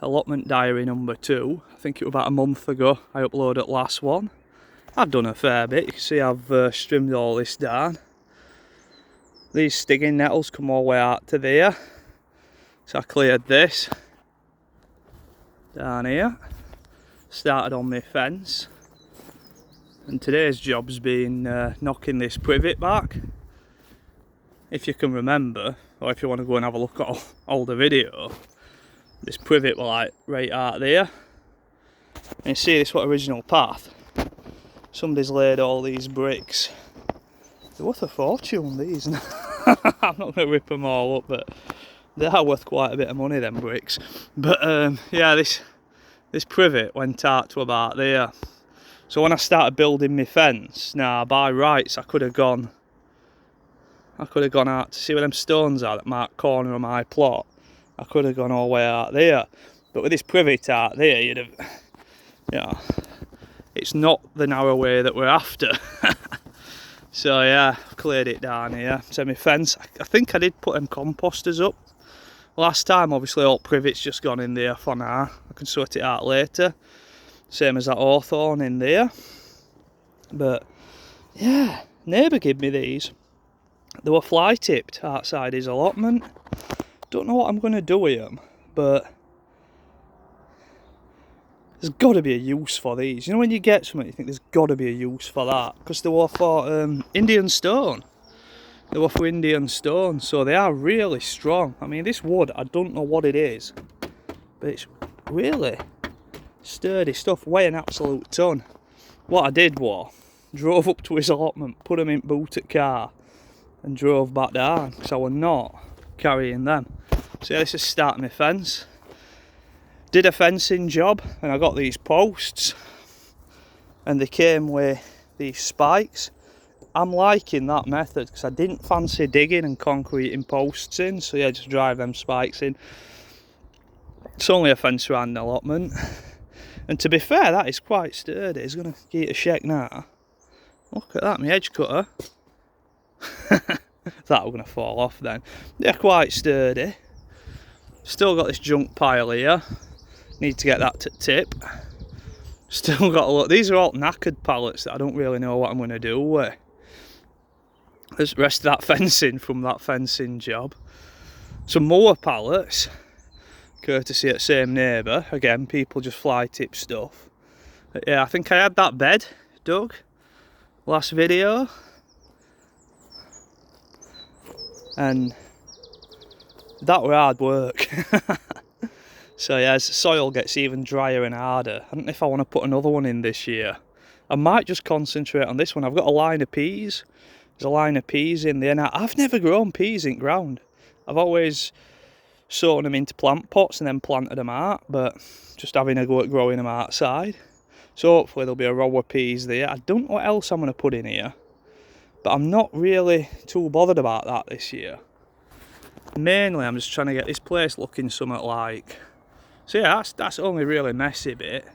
Allotment Diary number 2. I think it was about a month ago I uploaded the last one. I've done a fair bit. You can see I've trimmed all this down. These stinging nettles come all the way out to there. So I cleared this down here. Started on my fence. And today's job's been knocking this privet back. If you can remember, or if you want to go and have a look at all the video, this privet was like right out there. And you see this original path. Somebody's laid all these bricks. They're worth a fortune, these. I'm not going to rip them all up, but they are worth quite a bit of money, them bricks. But yeah, this privet went out to about there. So when I started building my fence, now by rights I could have gone out to see where them stones are that mark corner of my plot. I could have gone all the way out there, but with this privet out there, you'd have, it's not the narrow way that we're after. So yeah, I've cleared it down here. So my fence, I think I did put them composters up last time. Obviously all privet's just gone in there for now. I can sort it out later. Same as that hawthorn in there. But yeah, neighbour gave me these. They were fly tipped outside his allotment. Don't know what I'm going to do with them, but there's got to be a use for these. You know when you get something, you think there's got to be a use for that, because they were for Indian stone. They were for Indian stone, so they are really strong. I mean, this wood, I don't know what it is, but it's really sturdy stuff, weighing an absolute ton. What I did was, drove up to his allotment, put them in boot at car, and drove back down, because I was not carrying them. So yeah, this is starting my fence. Did a fencing job and I got these posts and they came with these spikes. I'm liking that method because I didn't fancy digging and concreting posts in, so yeah, just drive them spikes in. It's only a fence around the allotment, and to be fair, that is quite sturdy. It's going to give it a shake now. Look at that, my edge cutter. That we're going to fall off then. They're quite sturdy. Still got this junk pile here. Need to get that to tip. Still got a lot. These are all knackered pallets that I don't really know what I'm going to do with. There's the rest of that fencing from that fencing job. Some more pallets, courtesy of the same neighbour. Again, people just fly tip stuff. But yeah, I think I had that bed dug last video. And that were hard work. So yeah, as the soil gets even drier and harder, I don't know if I want to put another one in this year. I might just concentrate on this one. I've got a line of peas. There's a line of peas in there. Now, I've never grown peas in ground. I've always sown them into plant pots and then planted them out, but just having a go at growing them outside. So hopefully there'll be a row of peas there. I don't know what else I'm going to put in here, but I'm not really too bothered about that this year. Mainly I'm just trying to get this place looking somewhat like, so yeah, that's only really messy bit.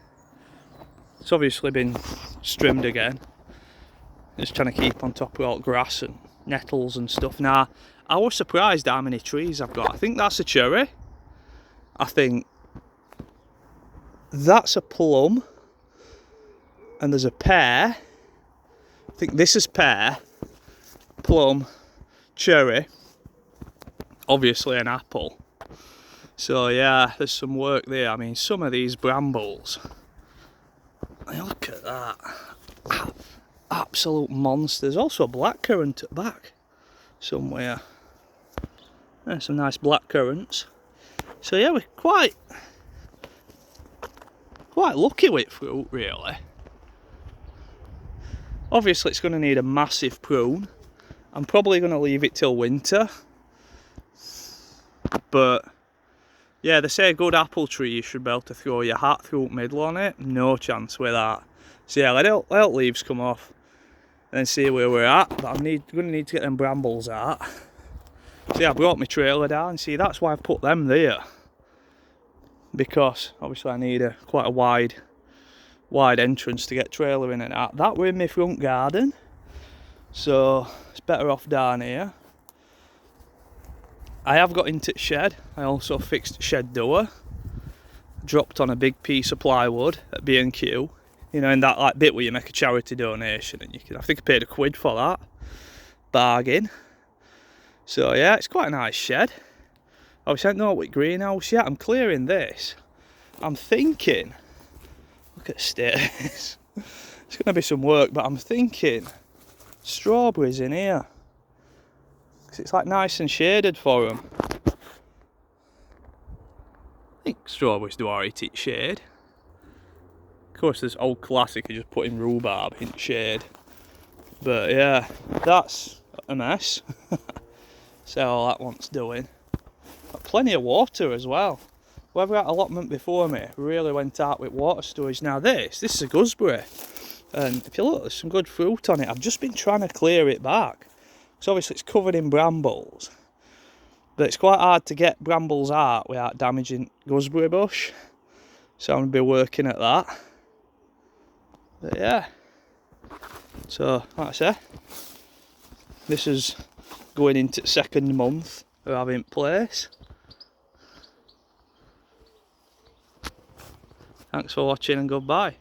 It's obviously been trimmed again. Just trying to keep on top of all grass and nettles and stuff. Now, I was surprised how many trees I've got. I think that's a cherry. I think that's a plum. And there's a pear. I think this is pear, plum, cherry. Obviously an apple. So yeah, there's some work there. I mean, some of these brambles, look at that, absolute monsters. Also a blackcurrant at the back somewhere. There's some nice blackcurrants. So yeah, we're quite lucky with fruit, really. Obviously it's going to need a massive prune. I'm probably going to leave it till winter. But yeah, they say a good apple tree you should be able to throw your hat through the middle on it. No chance with that. So yeah, let leaves come off and then see where we're at. But I'm going to need to get them brambles out. So yeah, I brought my trailer down. See, that's why I've put them there, because obviously I need quite a wide entrance to get trailer in and out. That way in my front garden, so it's better off down here. I have got into the shed. I also fixed the shed door. dropped on a big piece of plywood at B&Q. You know, in that like bit where you make a charity donation, and you can, I think I paid £1 for that. Bargain. So yeah, it's quite a nice shed. Obviously I don't know what greenhouse yet. I'm clearing this. I'm thinking, look at the state of this. It's going to be some work, but I'm thinking strawberries in here. Because it's like nice and shaded for them. I think strawberries do alright in shade. Of course, there's old classic of just putting rhubarb in shade. But yeah, that's a mess. See how that one's doing. Got plenty of water as well. Whoever had allotment before me really went out with water storage. Now this is a gooseberry. And if you look, there's some good fruit on it. I've just been trying to clear it back. Because obviously it's covered in brambles. But it's quite hard to get brambles out without damaging gooseberry bush. So I'm going to be working at that. But yeah. So, like I say, this is going into the 2nd month of having it in place. Thanks for watching and goodbye.